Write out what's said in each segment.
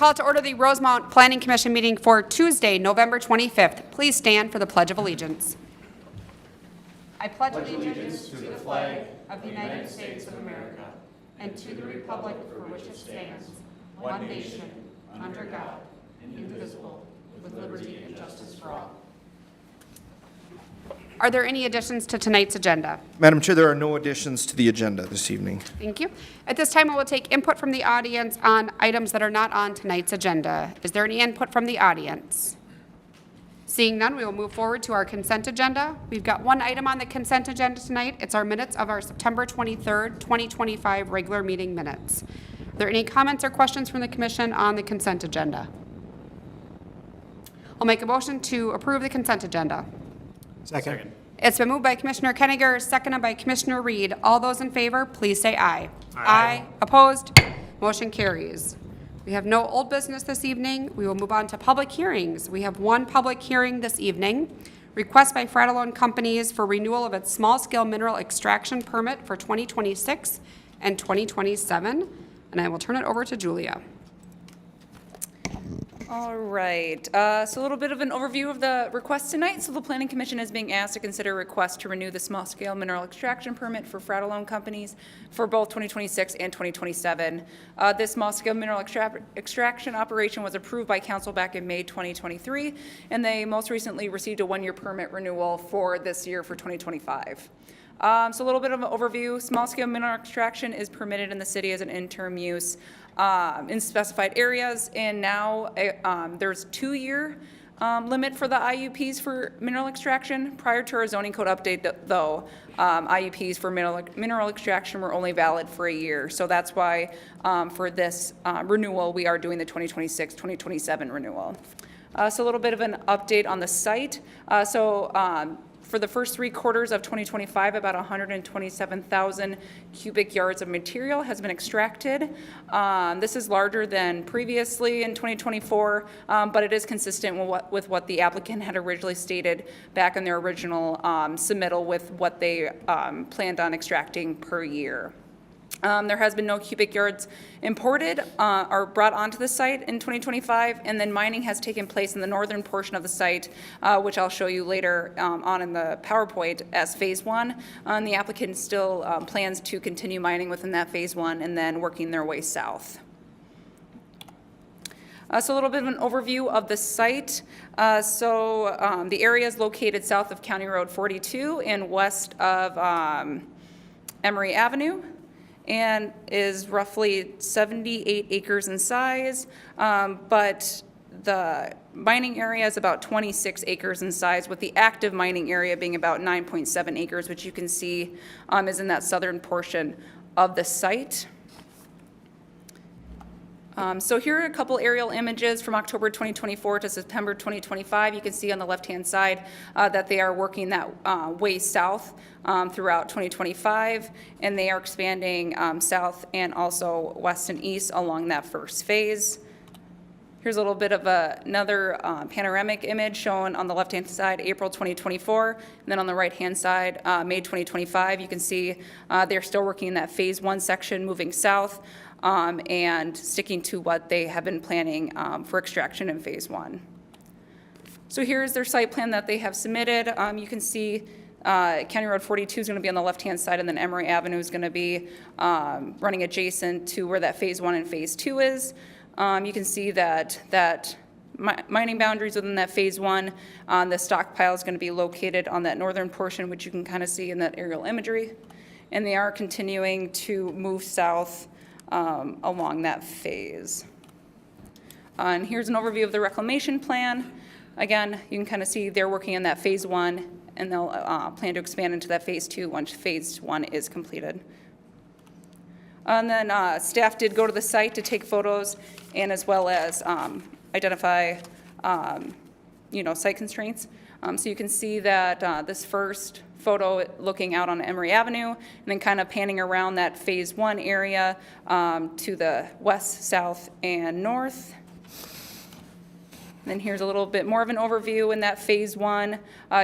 call to order the Rosemount Planning Commission meeting for Tuesday, November 25th. Please stand for the Pledge of Allegiance. I pledge allegiance to the flag of the United States of America and to the republic for which it stands, one nation, under God, indivisible, with liberty and justice for all. Are there any additions to tonight's agenda? Madam Chair, there are no additions to the agenda this evening. Thank you. At this time, we will take input from the audience on items that are not on tonight's agenda. Is there any input from the audience? Seeing none, we will move forward to our consent agenda. We've got one item on the consent agenda tonight. It's our minutes of our September 23rd, 2025 regular meeting minutes. Are there any comments or questions from the commission on the consent agenda? I'll make a motion to approve the consent agenda. Second. It's been moved by Commissioner Kenninger, seconded by Commissioner Reed. All those in favor, please say aye. Aye. Opposed? Motion carries. We have no old business this evening. We will move on to public hearings. We have one public hearing this evening. Request by FRATTALONE Companies for renewal of its small-scale mineral extraction permit for 2026 and 2027. And I will turn it over to Julia. All right, so a little bit of an overview of the request tonight. So the Planning Commission is being asked to consider a request to renew the small-scale mineral extraction permit for FRATTALONE Companies for both 2026 and 2027. This small-scale mineral extraction operation was approved by Council back in May 2023, and they most recently received a one-year permit renewal for this year for 2025. So a little bit of an overview. Small-scale mineral extraction is permitted in the city as an interim use in specified areas, and now there's a 2-year limit for the IUPs for mineral extraction. Prior to our zoning code update, though, IUPs for mineral extraction were only valid for a year. So that's why for this renewal, we are doing the 2026-2027 renewal. So a little bit of an update on the site. For the first 3 quarters of 2025, about 127,000 cubic yards of material has been extracted. This is larger than previously in 2024, but it is consistent with what the applicant had originally stated back in their original submittal with what they planned on extracting per year. There has been no cubic yards imported or brought onto the site in 2025, and then mining has taken place in the northern portion of the site, which I'll show you later on in the PowerPoint as Phase 1. The applicant still plans to continue mining within that Phase 1 and then working their way south. So a little bit of an overview of the site. The area is located south of County Road 42 and west of Emory Avenue, and is roughly 78 acres in size, but the mining area is about 26 acres in size, with the active mining area being about 9.7 acres, which you can see is in that southern portion of the site. So here are a couple aerial images from October 2024 to September 2025. You can see on the left-hand side that they are working that way south throughout 2025, and they are expanding south and also west and east along that first phase. Here's a little bit of another panoramic image shown on the left-hand side, April 2024, and then on the right-hand side, May 2025. You can see they're still working in that Phase 1 section, moving south, and sticking to what they have been planning for extraction in Phase 1. So here's their site plan that they have submitted. You can see County Road 42 is going to be on the left-hand side, and then Emory Avenue is going to be running adjacent to where that Phase 1 and Phase 2 is. You can see that mining boundaries within that Phase 1, the stockpile is going to be located on that northern portion, which you can kind of see in that aerial imagery. And they are continuing to move south along that phase. And here's an overview of the reclamation plan. Again, you can kind of see they're working on that Phase 1, and they'll plan to expand into that Phase 2 once Phase 1 is completed. And then staff did go to the site to take photos and as well as identify, site constraints. So you can see that this first photo looking out on Emory Avenue and then kind of panning around that Phase 1 area to the west, south, and north. And then here's a little bit more of an overview in that Phase 1.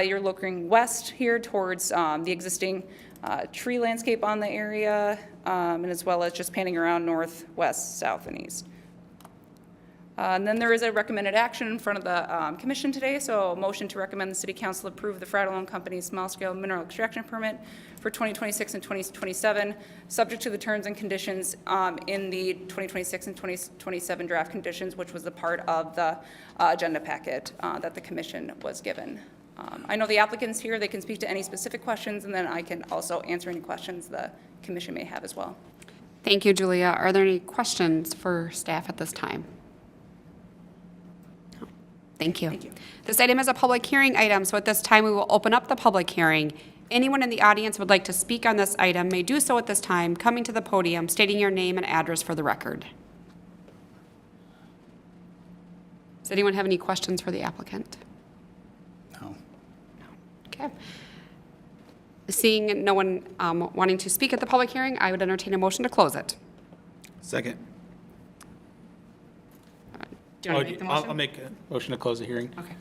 You're looking west here towards the existing tree landscape on the area, and as well as just panning around north, west, south, and east. And then there is a recommended action in front of the commission today, so a motion to recommend the city council approve the FRATTALONE Company's small-scale mineral extraction permit for 2026 and 2027, subject to the terms and conditions in the 2026 and 2027 draft conditions, which was the part of the agenda packet that the commission was given. I know the applicants here, they can speak to any specific questions, and then I can also answer any questions the commission may have as well. Thank you, Julia. Are there any questions for staff at this time? No. Thank you. Thank you. This item is a public hearing item, so at this time, we will open up the public hearing. Anyone in the audience would like to speak on this item may do so at this time, coming to the podium, stating your name and address for the record. Does anyone have any questions for the applicant? No. Okay. Seeing no one wanting to speak at the public hearing, I would entertain a motion to close it. Second. Do you want to make the motion? I'll make a motion to close the hearing. Okay.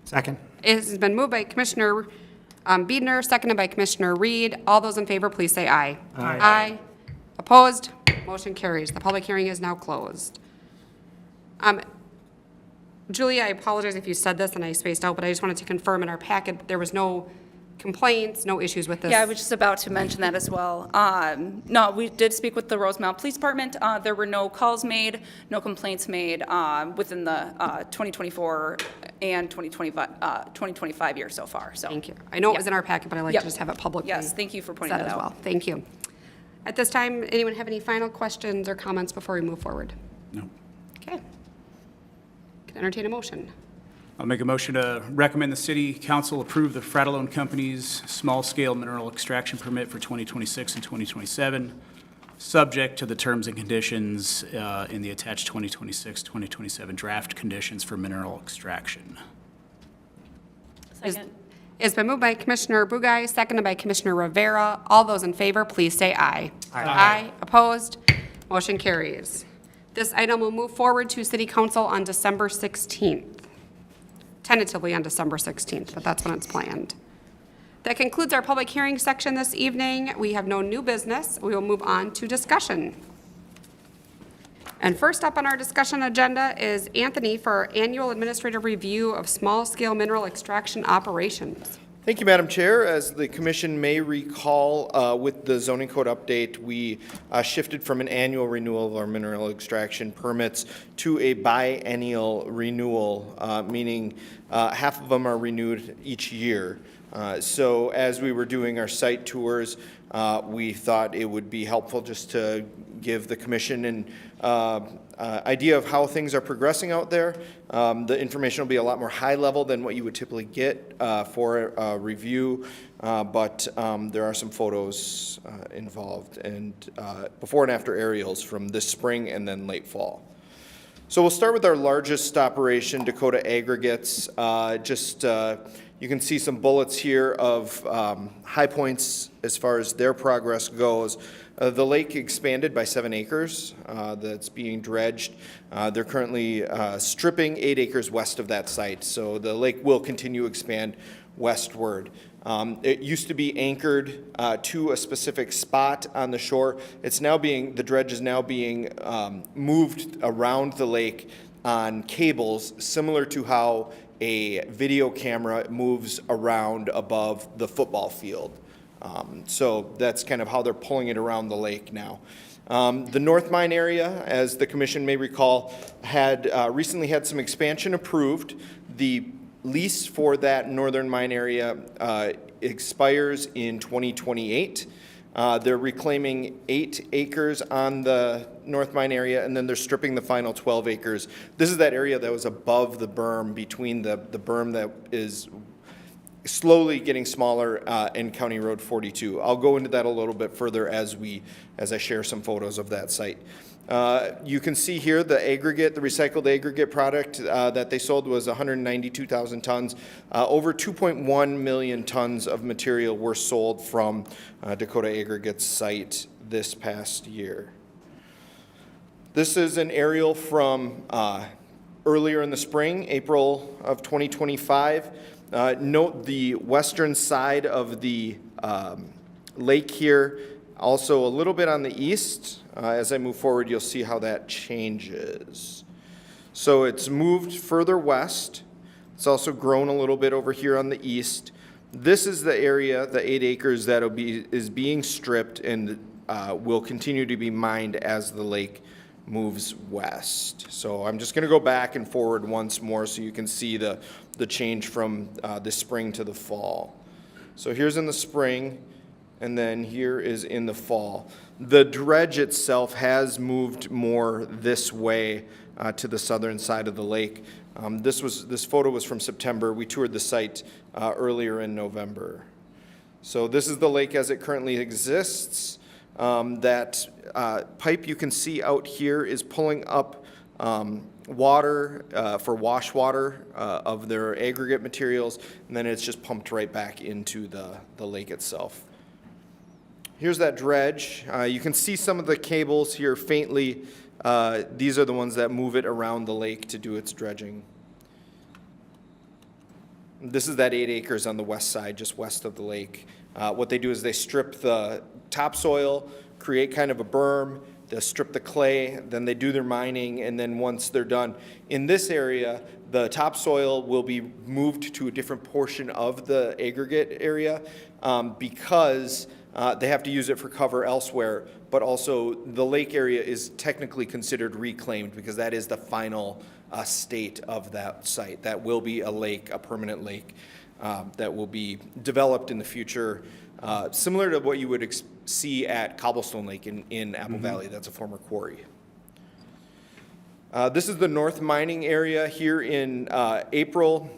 Second. It has been moved by Commissioner Biedner, seconded by Commissioner Reed. All those in favor, please say aye. Aye. Aye. Opposed? Motion carries. The public hearing is now closed. Julia, I apologize if you said this and I spaced out, but I just wanted to confirm in our packet that there was no complaints, no issues with this. Yeah, I was just about to mention that as well. No, we did speak with the Rosemount Police Department. There were no calls made, no complaints made within the 2024 and 2025 year so far. So Thank you. I know it was in our packet, but I like Yep. to just have it publicly Yes, thank you for pointing said that as out. well. Thank you. At this time, anyone have any final questions or comments before we move forward? No. Okay. Can I entertain a motion? I'll make a motion to recommend the city council approve the FRATTALONE Company's small-scale mineral extraction permit for 2026 and 2027, subject to the terms and conditions in the attached 2026-2027 draft conditions for mineral extraction. Second. It's been moved by Commissioner Bugай, seconded by Commissioner Rivera. All those in favor, please say aye. Aye. Opposed? Motion carries. This item will move forward to City Council on December 16th. Tentatively on December 16th, but that's when it's planned. That concludes our public hearing section this evening. We have no new business. We will move on to discussion. And first up on our discussion agenda is Anthony for our annual administrative review of small-scale mineral extraction operations. Thank you, Madam Chair. As the commission may recall, with the zoning code update, we shifted from an annual renewal of our mineral extraction permits to a biennial renewal, meaning half of them are renewed each year. So as we were doing our site tours, we thought it would be helpful just to give the commission an idea of how things are progressing out there. The information will be a lot more high level than what you would typically get for a review, but there are some photos involved and before and after aerials from this spring and then late fall. So we'll start with our largest operation, Dakota Aggregates. You can see some bullets here of high points as far as their progress goes. The lake expanded by 7 acres that's being dredged. They're currently stripping 8 acres west of that site, so the lake will continue to expand westward. It used to be anchored to a specific spot on the shore. The dredge is now being moved around the lake on cables, similar to how a video camera moves around above the football field. So that's kind of how they're pulling it around the lake now. The North Mine area, as the commission may recall, had recently had some expansion approved. The lease for that northern mine area expires in 2028. They're reclaiming 8 acres on the North Mine area, and then they're stripping the final 12 acres. This is that area that was above the berm, between the berm that is slowly getting smaller in County Road 42. I'll go into that a little bit further as I share some photos of that site. You can see here the recycled aggregate product that they sold was 192,000 tons. Over 2.1 million tons of material were sold from Dakota Aggregates site this past year. This is an aerial from earlier in the spring, April of 2025. Note the western side of the lake here, also a little bit on the east. As I move forward, you'll see how that changes. So it's moved further west. It's also grown a little bit over here on the east. This is the area, the 8 acres that is being stripped and will continue to be mined as the lake moves west. So I'm just going to go back and forward once more so you can see the change from the spring to the fall. So here's in the spring, and then here is in the fall. The dredge itself has moved more this way to the southern side of the lake. This photo was from September. We toured the site earlier in November. So this is the lake as it currently exists. That pipe you can see out here is pulling up water for wash water of their aggregate materials, and then it's just pumped right back into the lake itself. Here's that dredge. You can see some of the cables here faintly. These are the ones that move it around the lake to do its dredging. This is that 8 acres on the west side, just west of the lake. What they do is they strip the topsoil, create kind of a berm, they strip the clay, then they do their mining, and then once they're done, in this area, the topsoil will be moved to a different portion of the aggregate area because they have to use it for cover elsewhere, but also the lake area is technically considered reclaimed because that is the final state of that site. That will be a lake, a permanent lake that will be developed in the future, similar to what you would see at Cobblestone Lake in Apple Valley. That's a former quarry. This is the north mining area here in April.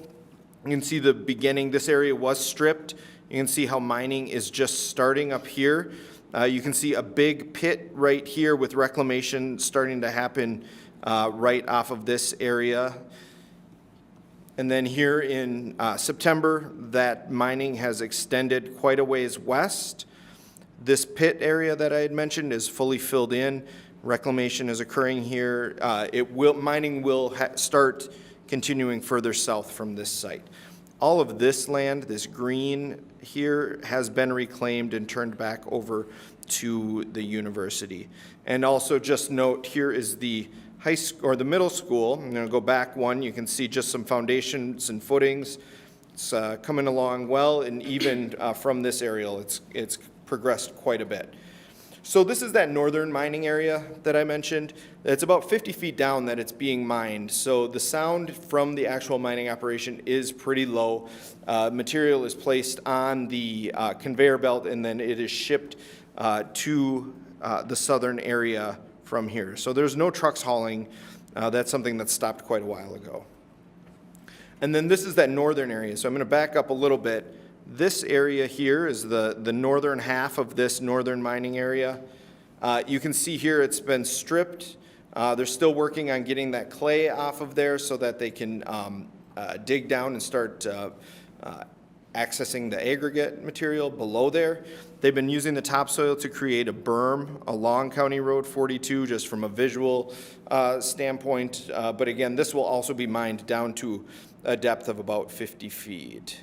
You can see the beginning. This area was stripped. You can see how mining is just starting up here. You can see a big pit right here with reclamation starting to happen right off of this area. And then here in September, that mining has extended quite a ways west. This pit area that I had mentioned is fully filled in. Reclamation is occurring here. Mining will start continuing further south from this site. All of this land, this green here, has been reclaimed and turned back over to the university. And also just note, here is the high school or the middle school. I'm going to go back one. You can see just some foundations and footings. It's coming along well, and even from this aerial, it's progressed quite a bit. So this is that northern mining area that I mentioned. It's about 50 feet down that it's being mined. So the sound from the actual mining operation is pretty low. Material is placed on the conveyor belt, and then it is shipped to the southern area from here. So there's no trucks hauling. That's something that stopped quite a while ago. And then this is that northern area. So I'm going to back up a little bit. This area here is the northern half of this northern mining area. You can see here it's been stripped. They're still working on getting that clay off of there so that they can dig down and start accessing the aggregate material below there. They've been using the topsoil to create a berm along County Road 42 just from a visual standpoint. But again, this will also be mined down to a depth of about 50 feet.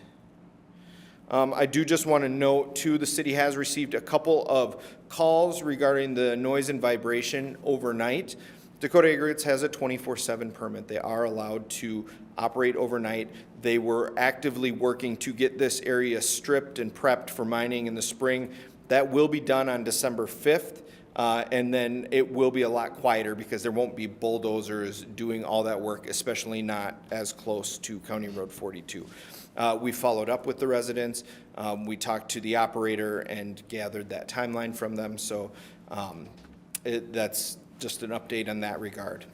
I do just want to note, too, the city has received a couple of calls regarding the noise and vibration overnight. Dakota Aggregates has a 24/7 permit. They are allowed to operate overnight. They were actively working to get this area stripped and prepped for mining in the spring. That will be done on December 5th, and then it will be a lot quieter because there won't be bulldozers doing all that work, especially not as close to County Road 42. We followed up with the residents. We talked to the operator and gathered that timeline from them. So that's just an update on that regard.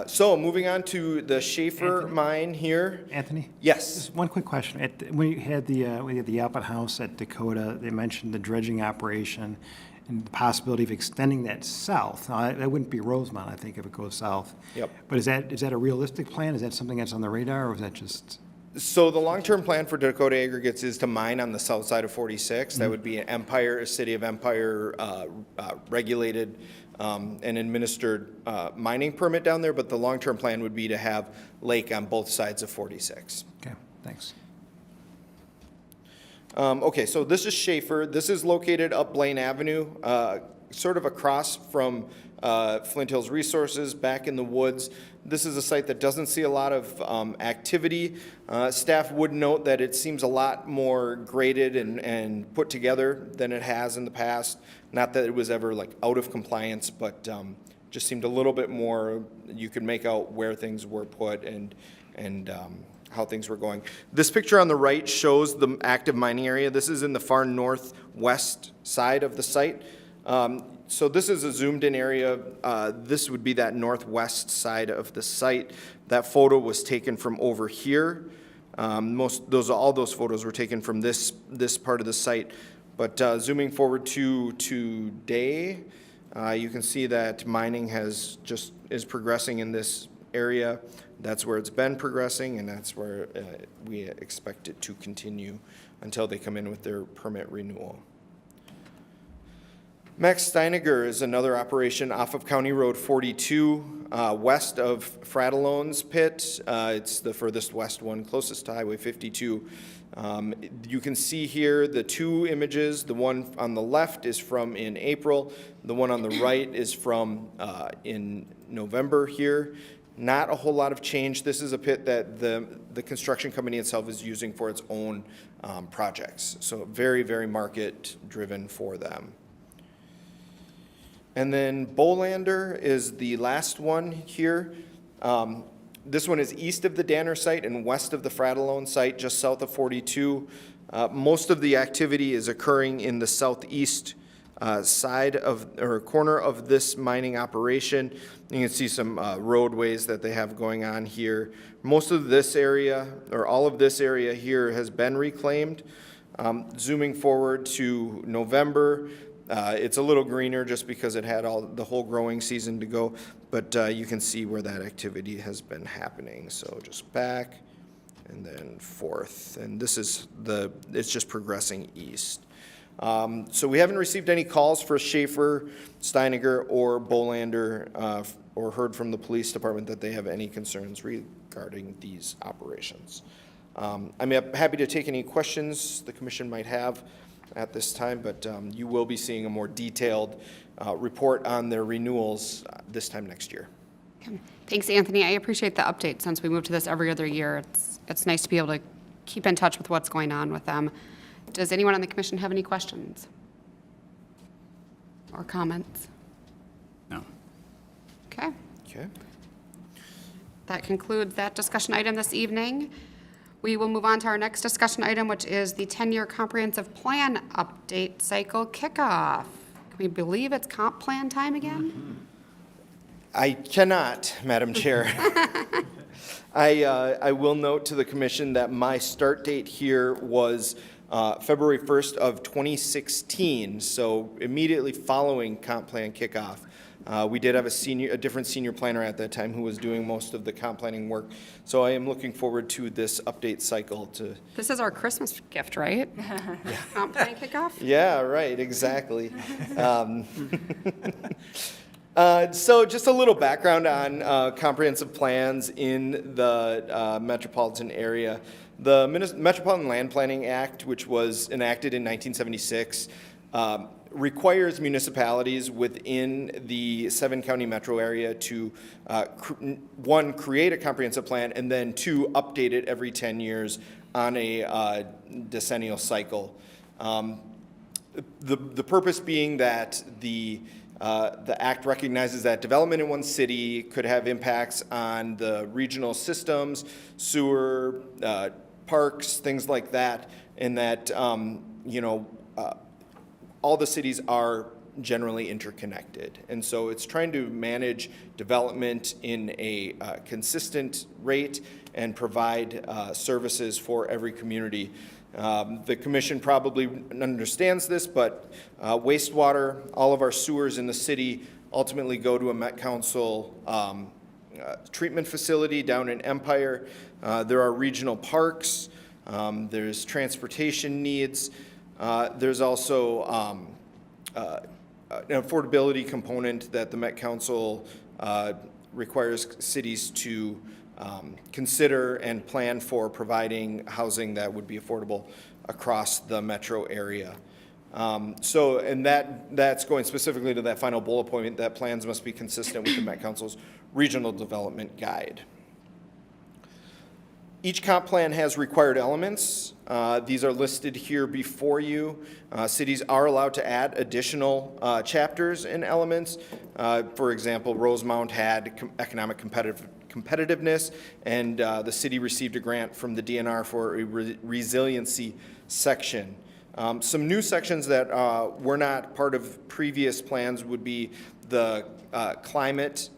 So moving on to the Schaefer mine here. Anthony? Yes. Just one quick question. When you had the Applet House at Dakota, they mentioned the dredging operation and the possibility of extending that south. Now, that wouldn't be Rosemont, I think, if it goes south. Yep. But is that a realistic plan? Is that something that's on the radar, or is that just? So the long-term plan for Dakota Aggregates is to mine on the south side of 46. That would be an Empire, city of Empire regulated and administered mining permit down there, but the long-term plan would be to have lake on both sides of 46. Okay, thanks. Okay, so this is Schaefer. This is located up Blaine Avenue, sort of across from Flint Hills Resources, back in the woods. This is a site that doesn't see a lot of activity. Staff would note that it seems a lot more graded and put together than it has in the past. Not that it was ever like out of compliance, but just seemed a little bit more, you could make out where things were put and how things were going. This picture on the right shows the active mining area. This is in the far northwest side of the site. So this is a zoomed in area. This would be that northwest side of the site. That photo was taken from over here. All those photos were taken from this part of the site. But zooming forward to today, you can see that mining is progressing in this area. That's where it's been progressing, and that's where we expect it to continue until they come in with their permit renewal. Max Steiniger is another operation off of County Road 42, west of Frattalone's pit. It's the furthest west one, closest to Highway 52. You can see here the two images. The one on the left is from in April. The one on the right is from in November here. Not a whole lot of change. This is a pit that the construction company itself is using for its own projects. So very, very market driven for them. And then Bolander is the last one here. This one is east of the Danner site and west of the Frattalone site, just south of 42. Most of the activity is occurring in the southeast side of, or corner of this mining operation. You can see some roadways that they have going on here. Most of this area, or all of this area here, has been reclaimed. Zooming forward to November, it's a little greener just because it had the whole growing season to go, but you can see where that activity has been happening. So just back and then forth, and this is it's just progressing east. So we haven't received any calls for Schaefer, Steiniger, or Bolander, or heard from the police department that they have any concerns regarding these operations. I'm happy to take any questions the commission might have at this time, but you will be seeing a more detailed report on their renewals this time next year. Okay. Thanks, Anthony. I appreciate the update since we move to this every other year. It's nice to be able to keep in touch with what's going on with them. Does anyone on the commission have any questions or comments? No. Okay. Okay. That concludes that discussion item this evening. We will move on to our next discussion item, which is the 10-year comprehensive plan update cycle kickoff. Can we believe it's comp plan time again? I cannot, Madam Chair. I will note to the commission that my start date here was February 1st of 2016, so immediately following comp plan kickoff. We did have a different senior planner at that time who was doing most of the comp planning work. So I am looking forward to this update cycle. This is our Christmas gift, right? Comp plan kickoff? Yeah, right, exactly. So just a little background on comprehensive plans in the metropolitan area. The Metropolitan Land Planning Act, which was enacted in 1976, requires municipalities within the 7-county metro area to, one, create a comprehensive plan, and then two, update it every 10 years on a decennial cycle. The purpose being that the act recognizes that development in one city could have impacts on the regional systems, sewer, parks, things like that, and that, all the cities are generally interconnected. And so it's trying to manage development in a consistent rate and provide services for every community. The commission probably understands this, but wastewater, all of our sewers in the city ultimately go to a Met Council treatment facility down in Empire. There are regional parks. There's transportation needs. There's also an affordability component that the Met Council requires cities to consider and plan for providing housing that would be affordable across the metro area. And that's going specifically to that final bullet point, that plans must be consistent with the Met Council's Regional Development Guide. Each comp plan has required elements. These are listed here before you. Cities are allowed to add additional chapters and elements. For example, Rosemount had economic competitiveness, and the city received a grant from the DNR for a resiliency section. Some new sections that were not part of previous plans would be the climate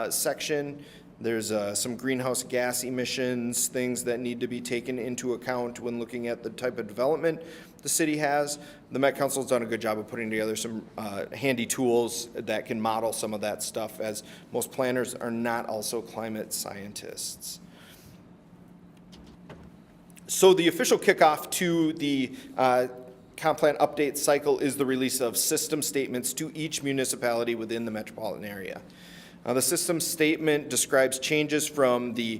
section. There's some greenhouse gas emissions, things that need to be taken into account when looking at the type of development the city has. The Met Council's done a good job of putting together some handy tools that can model some of that stuff, as most planners are not also climate scientists. So the official kickoff to the comp plan update cycle is the release of system statements to each municipality within the metropolitan area. The system statement describes changes from the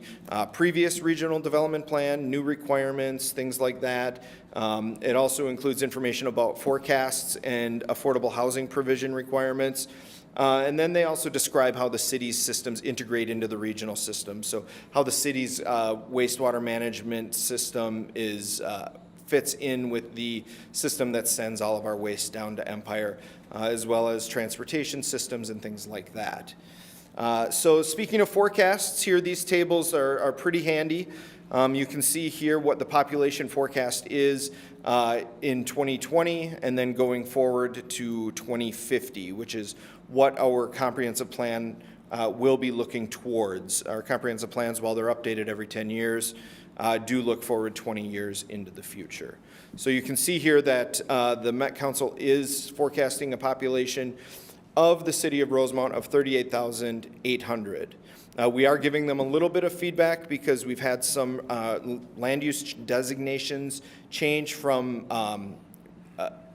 previous regional development plan, new requirements, things like that. It also includes information about forecasts and affordable housing provision requirements. And then they also describe how the city's systems integrate into the regional system. So how the city's wastewater management system fits in with the system that sends all of our waste down to Empire, as well as transportation systems and things like that. So speaking of forecasts, here these tables are pretty handy. You can see here what the population forecast is in 2020 and then going forward to 2050, which is what our comprehensive plan will be looking towards. Our comprehensive plans, while they're updated every 10 years, do look forward 20 years into the future. So you can see here that the Met Council is forecasting a population of the city of Rosemount of 38,800. We are giving them a little bit of feedback because we've had some land use designations change from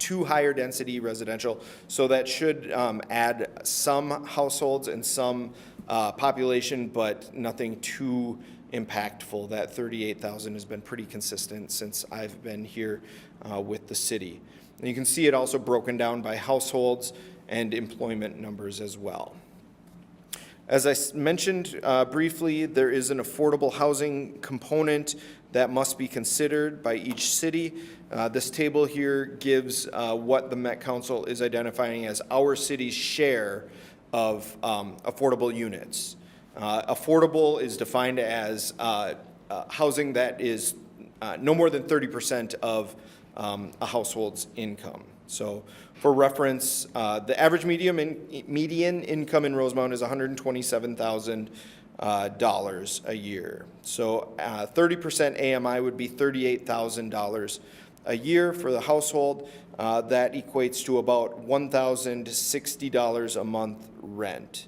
to higher density residential. So that should add some households and some population, but nothing too impactful. That 38,000 has been pretty consistent since I've been here with the city. And you can see it also broken down by households and employment numbers as well. As I mentioned briefly, there is an affordable housing component that must be considered by each city. This table here gives what the Met Council is identifying as our city's share of affordable units. Affordable is defined as housing that is no more than 30% of a household's income. So for reference, the average median income in Rosemount is $127,000 a year. So 30% AMI would be $38,000 a year for the household. That equates to about $1,060 a month rent.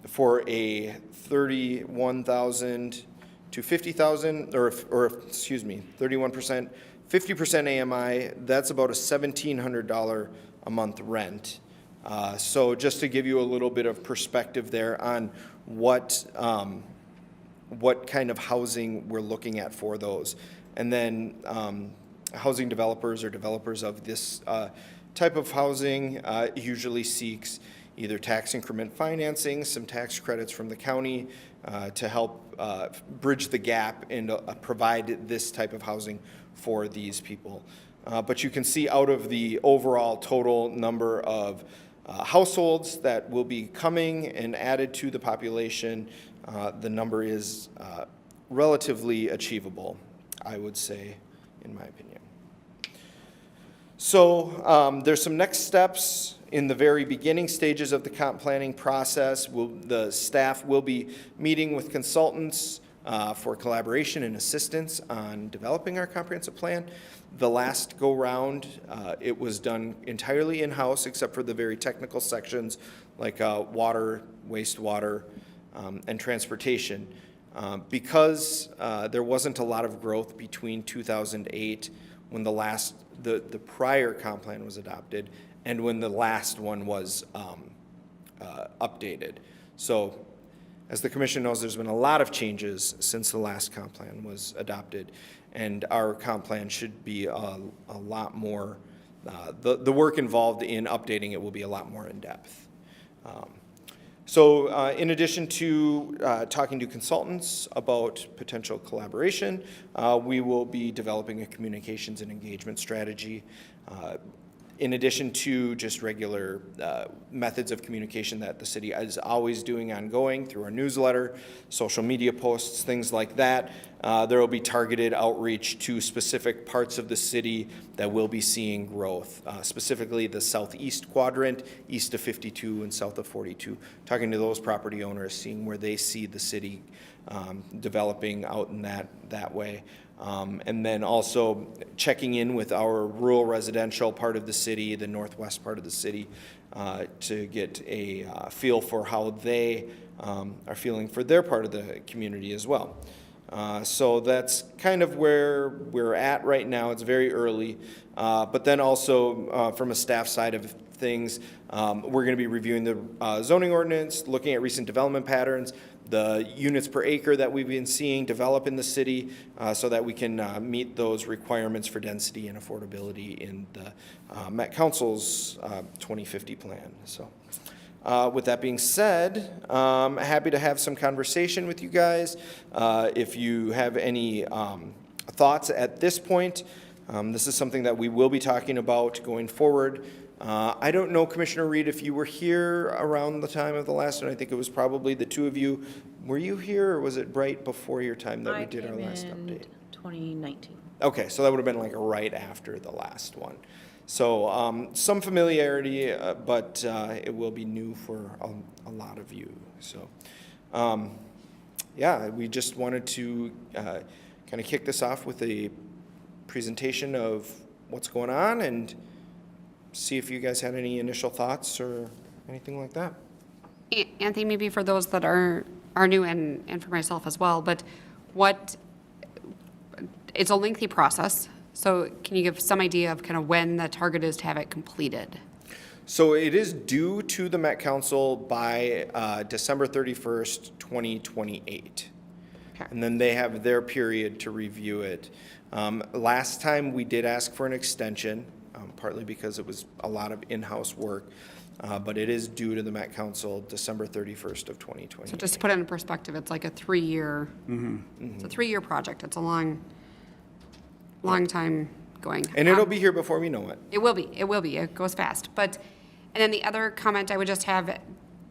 For a 31,000 to 50,000, or excuse me, 31%, 50% AMI, that's about a $1,700 a month rent. So just to give you a little bit of perspective there on what kind of housing we're looking at for those. And then housing developers or developers of this type of housing usually seeks either tax increment financing, some tax credits from the county to help bridge the gap and provide this type of housing for these people. But you can see out of the overall total number of households that will be coming and added to the population, the number is relatively achievable, I would say, in my opinion. So there's some next steps in the very beginning stages of the comp planning process. The staff will be meeting with consultants for collaboration and assistance on developing our comprehensive plan. The last go-round, it was done entirely in-house except for the very technical sections like water, wastewater, and transportation. Because there wasn't a lot of growth between 2008 when the prior comp plan was adopted and when the last one was updated. So as the commission knows, there's been a lot of changes since the last comp plan was adopted, and our comp plan should be a lot more the work involved in updating it will be a lot more in-depth. So in addition to talking to consultants about potential collaboration, we will be developing a communications and engagement strategy. In addition to just regular methods of communication that the city is always doing ongoing through our newsletter, social media posts, things like that, there will be targeted outreach to specific parts of the city that will be seeing growth, specifically the southeast quadrant, east of 52 and south of 42, talking to those property owners, seeing where they see the city developing out in that way. And then also checking in with our rural residential part of the city, the northwest part of the city, to get a feel for how they are feeling for their part of the community as well. So that's kind of where we're at right now. It's very early. But then also from a staff side of things, we're going to be reviewing the zoning ordinance, looking at recent development patterns, the units per acre that we've been seeing develop in the city, so that we can meet those requirements for density and affordability in the Met Council's 2050 plan. So with that being said, happy to have some conversation with you guys. If you have any thoughts at this point, this is something that we will be talking about going forward. I don't know, Commissioner Reed, if you were here around the time of the last one. I think it was probably the two of you. Were you here, or was it right before your time that we did our last update? 2019. Okay, so that would have been like right after the last one. So some familiarity, but it will be new for a lot of you. So yeah, we just wanted to kind of kick this off with a presentation of what's going on and see if you guys had any initial thoughts or anything like that. Anthony, maybe for those that are new and for myself as well, but it's a lengthy process. So can you give some idea of kind of when the target is to have it completed? So it is due to the Met Council by December 31st, 2028. Okay. And then they have their period to review it. Last time we did ask for an extension, partly because it was a lot of in-house work, but it is due to the Met Council December 31st of 2020. So just to put it in perspective, it's like a 3-year, it's a 3-year project. It's a long time going. And it'll be here before we know it. It will be. It goes fast. And then the other comment I would just have,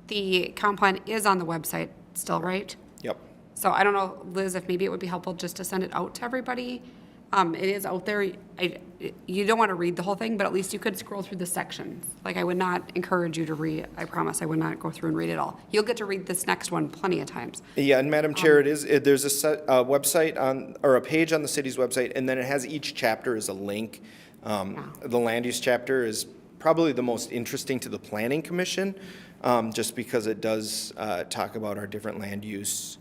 the comp plan is on the website still, right? Yep. So I don't know, Liz, if maybe it would be helpful just to send it out to everybody. It is out there. You don't want to read the whole thing, but at least you could scroll through the sections. Like, I would not encourage you to read. I promise I would not go through and read it all. You'll get to read this next one plenty of times. Yeah, and Madam Chair, there's a website or a page on the city's website, and then it has each chapter as a link. The land use chapter is probably the most interesting to the Planning Commission, just because it does talk about our different land use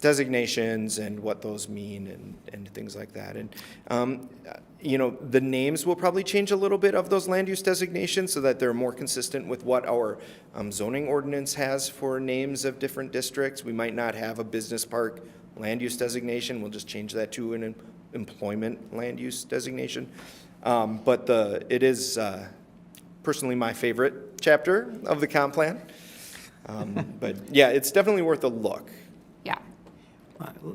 designations and what those mean and things like that. And, you know, the names will probably change a little bit of those land use designations so that they're more consistent with what our zoning ordinance has for names of different districts. We might not have a business park land use designation. We'll just change that to an employment land use designation. But it is personally my favorite chapter of the comp plan. But yeah, it's definitely worth a look. Yeah.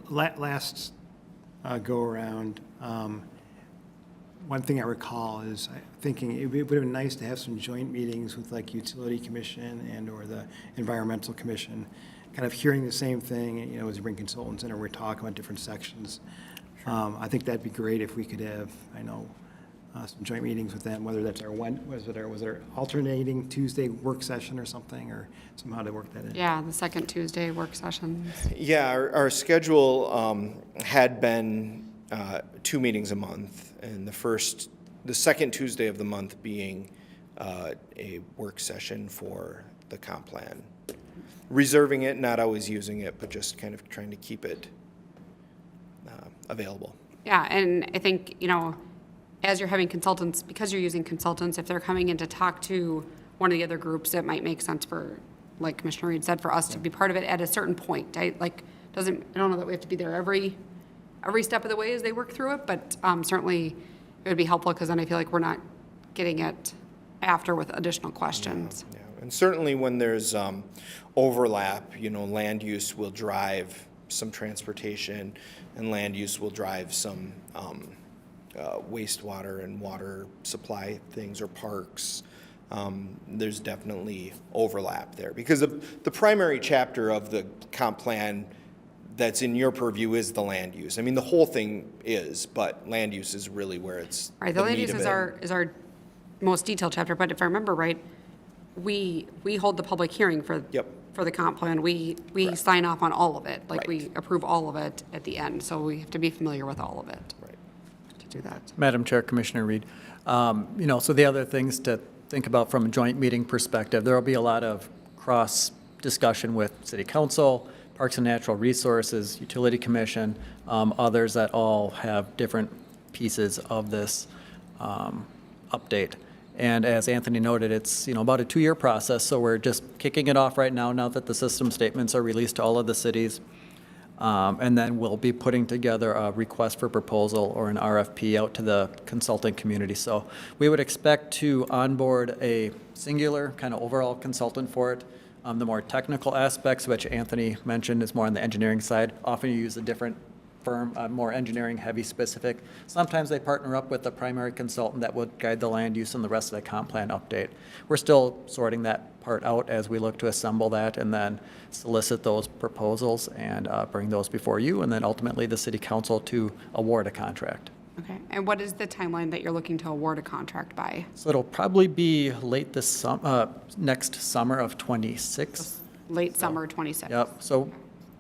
Last go-around, one thing I recall is thinking it would have been nice to have some joint meetings with like Utility Commission and/or the Environmental Commission, kind of hearing the same thing, you know, as you bring consultants in and we're talking about different sections. I think that'd be great if we could have, some joint meetings with them, whether that's was it alternating Tuesday work session or something, or somehow to work that in. Yeah, the second Tuesday work sessions. Yeah, our schedule had been 2 meetings a month, and the second Tuesday of the month being a work session for the comp plan. Reserving it, not always using it, but just kind of trying to keep it available. Yeah, and I think, as you're having consultants, because you're using consultants, if they're coming in to talk to one of the other groups, it might make sense for, like Commissioner Reed said, for us to be part of it at a certain point. I don't know that we have to be there every step of the way as they work through it, but certainly it would be helpful, because then I feel like we're not getting it after with additional questions. Yeah, and certainly when there's overlap, land use will drive some transportation, and land use will drive some wastewater and water supply things or parks. There's definitely overlap there because the primary chapter of the comp plan that's in your purview is the land use. I mean, the whole thing is, but land use is really where it's Right, the land meat use of is it. our most detailed chapter, but if I remember right, we hold the public hearing for Yep. for the comp plan. We sign off on all of it, like we Right. approve all of it at the end, so we have to be familiar with all of it Right. to do that. Madam Chair, Commissioner Reed, so the other things to think about from a joint meeting perspective, there will be a lot of cross discussion with City Council, Parks and Natural Resources, Utility Commission, others that all have different pieces of this update. And as Anthony noted, it's, about a 2-year process, so we're just kicking it off right now that the system statements are released to all of the cities. And then we'll be putting together a request for proposal or an RFP out to the consulting community. So we would expect to onboard a singular kind of overall consultant for it. The more technical aspects, which Anthony mentioned, is more on the engineering side. Often you use a different firm, more engineering heavy specific. Sometimes they partner up with the primary consultant that would guide the land use and the rest of the comp plan update. We're still sorting that part out as we look to assemble that and then solicit those proposals and bring those before you and then ultimately the City Council to award a contract. Okay, and what is the timeline that you're looking to award a contract by? So it'll probably be late next summer of '26. Late summer 26? Yep, so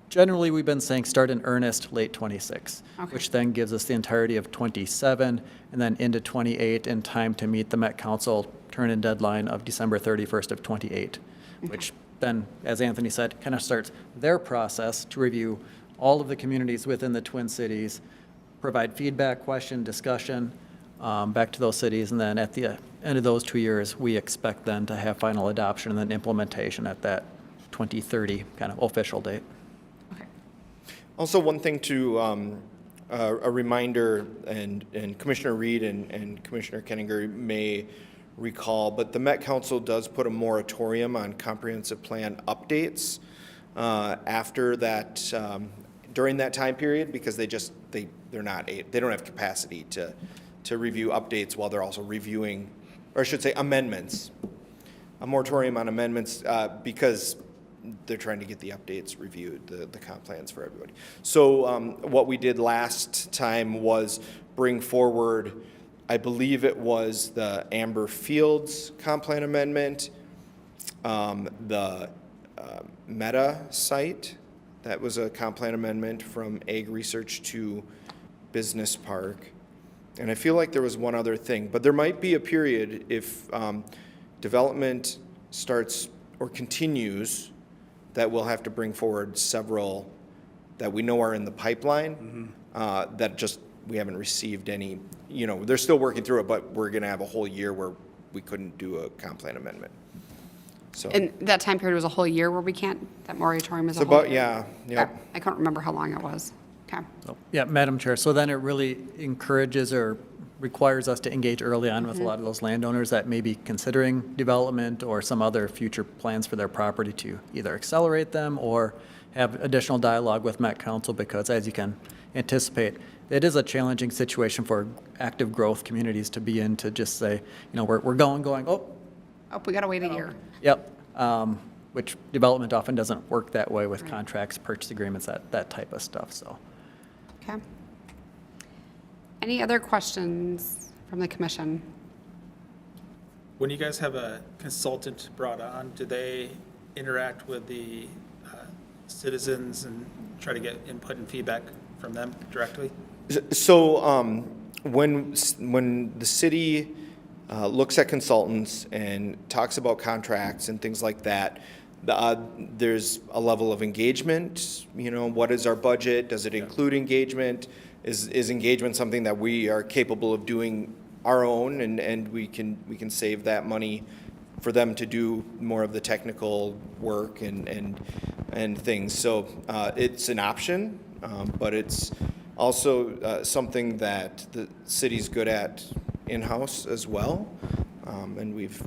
generally, we've been saying start in earnest late '26, Okay. which then gives us the entirety of '27 and then into '28 in time to meet the Met Council turn-in deadline of December 31st of '28, which then, as Anthony said, kind of starts their process to review all of the communities within the Twin Cities, provide feedback, question, discussion back to those cities, and then at the end of those 2 years, we expect then to have final adoption and then implementation at that 2030 kind of official date. Okay. Also, one thing to, a reminder, and Commissioner Reed and Commissioner Kenninger may recall, but the Met Council does put a moratorium on comprehensive plan updates after that, during that time period, because they don't have capacity to review updates while they're also reviewing, or I should say amendments. A moratorium on amendments because they're trying to get the updates reviewed, the comp plans for everybody. So what we did last time was bring forward, I believe it was the Amber Fields comp plan amendment, the Meta site, that was a comp plan amendment from Ag Research to Business Park. And I feel like there was one other thing, but there might be a period if development starts or continues that we'll have to bring forward several that we know are in the pipeline that just we haven't received any, they're still working through it, but we're going to have a whole year where we couldn't do a comp plan amendment. So And that time period was a whole year where we can't, that moratorium is a it's whole about, year? yeah. I can't remember how long it was. Okay. So, yeah, Madam Chair, so then it really encourages or requires us to engage early on with a lot of those landowners that may be considering development or some other future plans for their property to either accelerate them or have additional dialogue with Met Council, because as you can anticipate, it is a challenging situation for active growth communities to be in, to just say, we're going, Oh, we gotta wait a year. yep, which development often doesn't work that way with contracts, purchase agreements, that type of stuff, so. Okay. Any other questions from the commission? When you guys have a consultant brought on, do they interact with the citizens and try to get input and feedback from them directly? So when the city looks at consultants and talks about contracts and things like that, there's a level of engagement. What is our budget? Does it include engagement? Is engagement something that we are capable of doing our own, and we can save that money for them to do more of the technical work and things. So it's an option, but it's also something that the city's good at in-house as well. And we've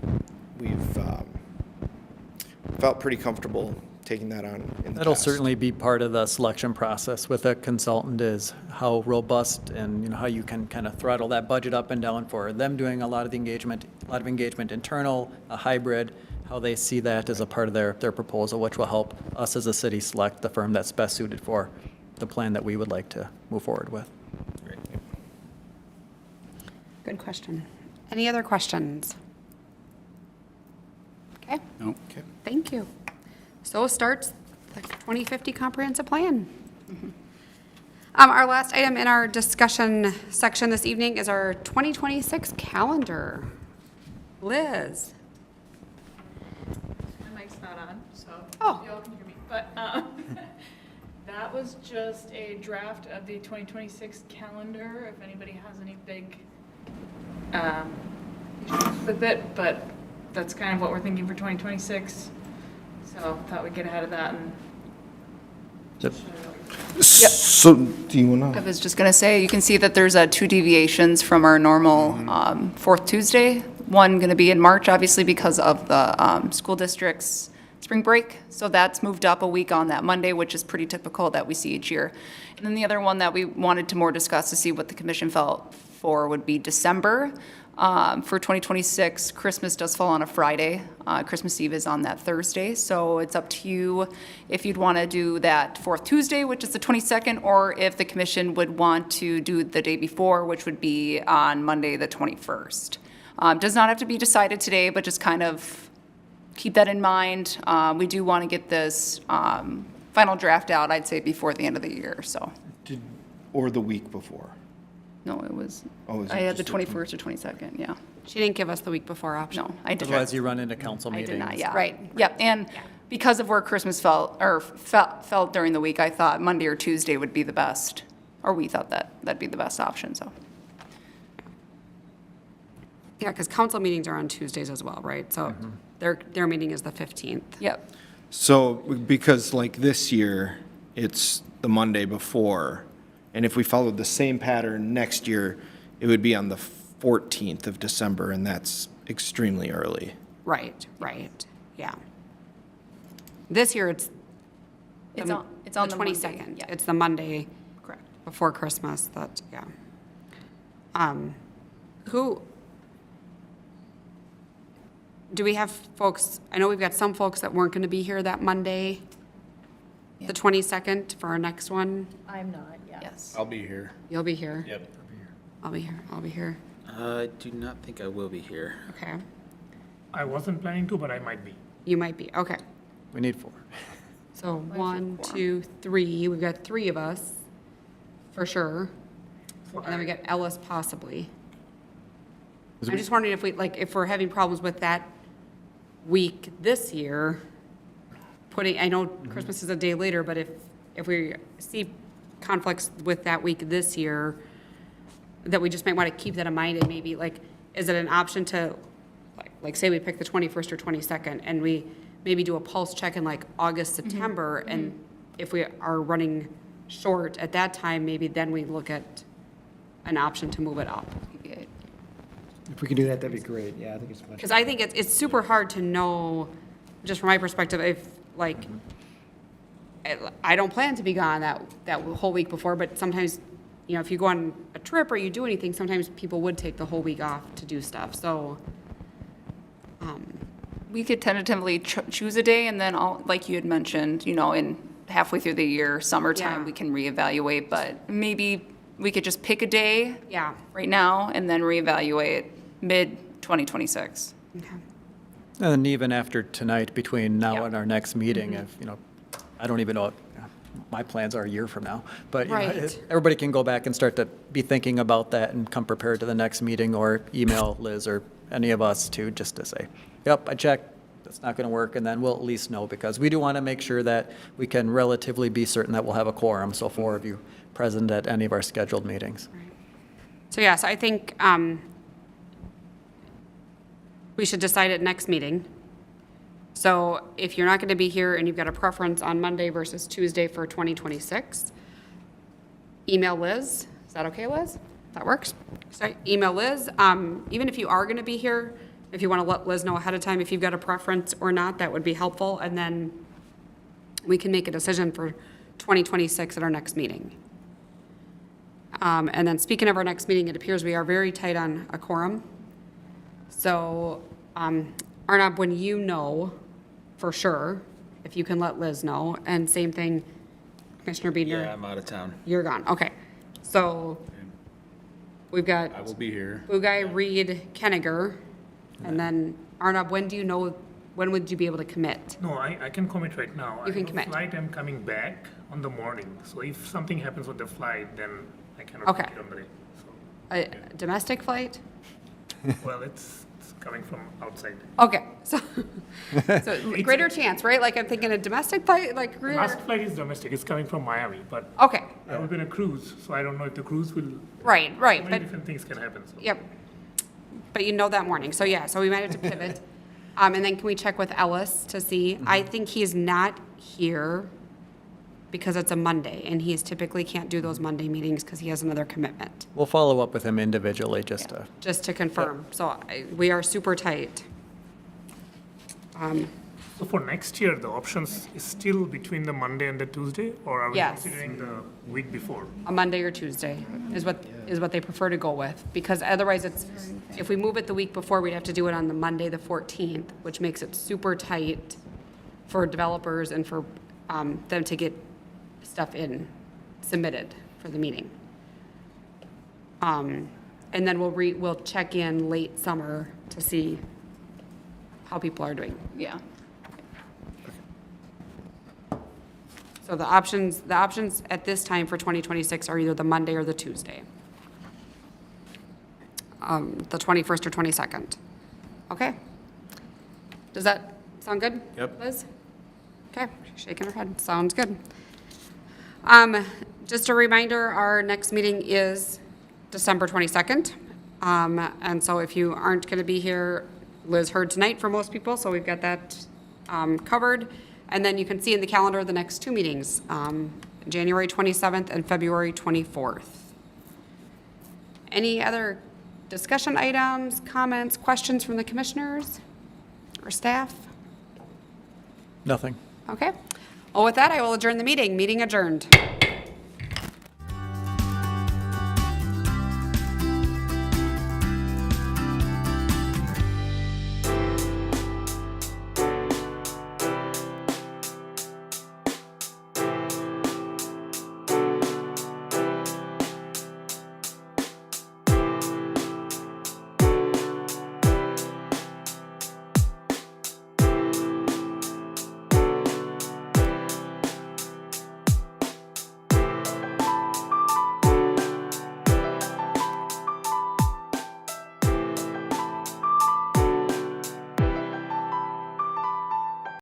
felt pretty comfortable taking that on in the That'll past. certainly be part of the selection process with a consultant, is how robust and, you know, how you can kind of throttle that budget up and down for them doing a lot of the engagement, internal, a hybrid, how they see that as a part of their proposal, which will help us as a city select the firm that's best suited for the plan that we would like to move forward with. Good question. Any other questions? Okay, No? thank you. So starts the 2050 comprehensive plan. Our last item in our discussion section this evening is our 2026 calendar. Liz? My mic's not on, so Oh. y'all can hear me. But that was just a draft of the 2026 calendar, if anybody has any big issues with it, but that's kind of what we're thinking for 2026. So thought we'd get ahead of that and So, do you want I to? was just going to say, you can see that there's 2 deviations from our normal fourth Tuesday. One going to be in March, obviously, because of the school district's spring break. So that's moved up a week on that Monday, which is pretty typical that we see each year. And then the other one that we wanted to more discuss to see what the commission felt for would be December. For 2026, Christmas does fall on a Friday. Christmas Eve is on that Thursday, so it's up to you if you'd want to do that fourth Tuesday, which is the 22nd, or if the commission would want to do the day before, which would be on Monday, the 21st. Does not have to be decided today, but just kind of keep that in mind. We do want to get this final draft out, I'd say, before the end of the year, so. Or the week before? No, it was, Oh, is it I had the just a- 21st or 22nd, yeah. She didn't give us the week before option. No, I did not. Otherwise, you run into council I meetings. did not, yeah. Right. Yep, and because of where Christmas fell during the week, I thought Monday or Tuesday would be the best, or we thought that'd be the best option, so. Yeah, because council meetings are on Tuesdays as well, right? So their meeting is the 15th. Yep, So, because like this year, it's the Monday before, and if we followed the same pattern next year, it would be on the 14th of December, and that's extremely early. Right, yeah. This year, it's it's on the Monday, 22nd. yeah. It's the Monday Correct. before Christmas, that, yeah. Do we have folks, I know we've got some folks that weren't going to be here that Monday, the 22nd, for our next one. I'm not, yeah. Yes. I'll be here. You'll be here? Yep. I'll be here. I do not think I will be here. Okay. I wasn't planning to, but I might be. You might be, okay. We need 4. So your 1, quorum? 2, 3, we've got 3 of us, for sure. So And then we I- got Ellis possibly. I'm just wondering if if we're having problems with that week this year, I know Christmas is a day later, but if we see conflicts with that week this year, that we just might want to keep that in mind, and maybe is it an option to, say we pick the 21st or 22nd, and we maybe do a pulse check in August, September, and if we are running short at that time, maybe then we look at an option to move it up. If we can do that, that'd be great. Yeah, I think it's much. Because I think it's super hard to know, just from my perspective, if, I don't plan to be gone that whole week before, but sometimes, if you go on a trip or you do anything, sometimes people would take the whole week off to do stuff, so. We could tentatively choose a day, and then, like you had mentioned, in halfway through the year, summertime, Yeah. we can reevaluate, but maybe we could just pick a day Yeah. right now and then reevaluate mid-2026. Okay. And even after tonight, between now Yep. and our next meeting, if, I don't even know what my plans are a year from now, but Right. everybody can go back and start to be thinking about that and come prepared to the next meeting, or email Liz or any of us too, just to say, yep, I checked, that's not going to work, and then we'll at least know, because we do want to make sure that we can relatively be certain that we'll have a quorum, so 4 of you present at any of our scheduled meetings. So yes, I think we should decide at next meeting. So if you're not going to be here and you've got a preference on Monday versus Tuesday for 2026, email Liz. Is that okay, Liz? That works. So email Liz. Even if you are going to be here, if you want to let Liz know ahead of time if you've got a preference or not, that would be helpful. And then we can make a decision for 2026 at our next meeting. And then speaking of our next meeting, it appears we are very tight on a quorum. So, Arnab, when you know for sure, if you can let Liz know, and same thing, Commissioner Biedner. Yeah, I'm out of town. You're gone, okay. So we've got I will be here. Bugai, Reed, Kenninger, and then Arnab, when do you know, when would you be able to commit? No, I can commit right now. You can I have commit. a flight, I'm coming back on the morning. So if something happens with the flight, then I cannot Okay. make it on the day. So, A domestic flight? well, it's coming from outside. Okay, so greater chance, right? Like I'm thinking a domestic flight, like The greater, last flight is domestic, it's coming from Miami, but okay, I will be on a cruise, so I don't know if the cruise will, right, many but, different things can happen, so. yep. But you know that morning, so yeah, so we might have to pivot. And then can we check with Ellis to see? I think he's not here because it's a Monday, and he's typically can't do those Monday meetings because he has another commitment, We'll follow up with him individually just to, just to confirm. So we are super tight. So for next year, the options is still between the Monday and the Tuesday, or are we Yes. considering the week before? A Monday or Tuesday is what they prefer to go with, because otherwise it's, if we move it the week before, we'd have to do it on the Monday, the 14th, which makes it super tight for developers and for them to get stuff submitted for the meeting. And then we'll check in late summer to see how people are doing. Yeah. So the options at this time for 2026 are either the Monday or the Tuesday. The 21st or 22nd. Okay? Does that sound good? Yep. Liz? Okay, she's shaking her head. Sounds good. Just a reminder, our next meeting is December 22nd. And so if you aren't going to be here, Liz heard tonight for most people, so we've got that covered. And then you can see in the calendar the next two meetings, January 27th and February 24th. Any other discussion items, comments, questions from the commissioners or staff? nothing. Okay. Well, with that, I will adjourn the meeting. Meeting adjourned.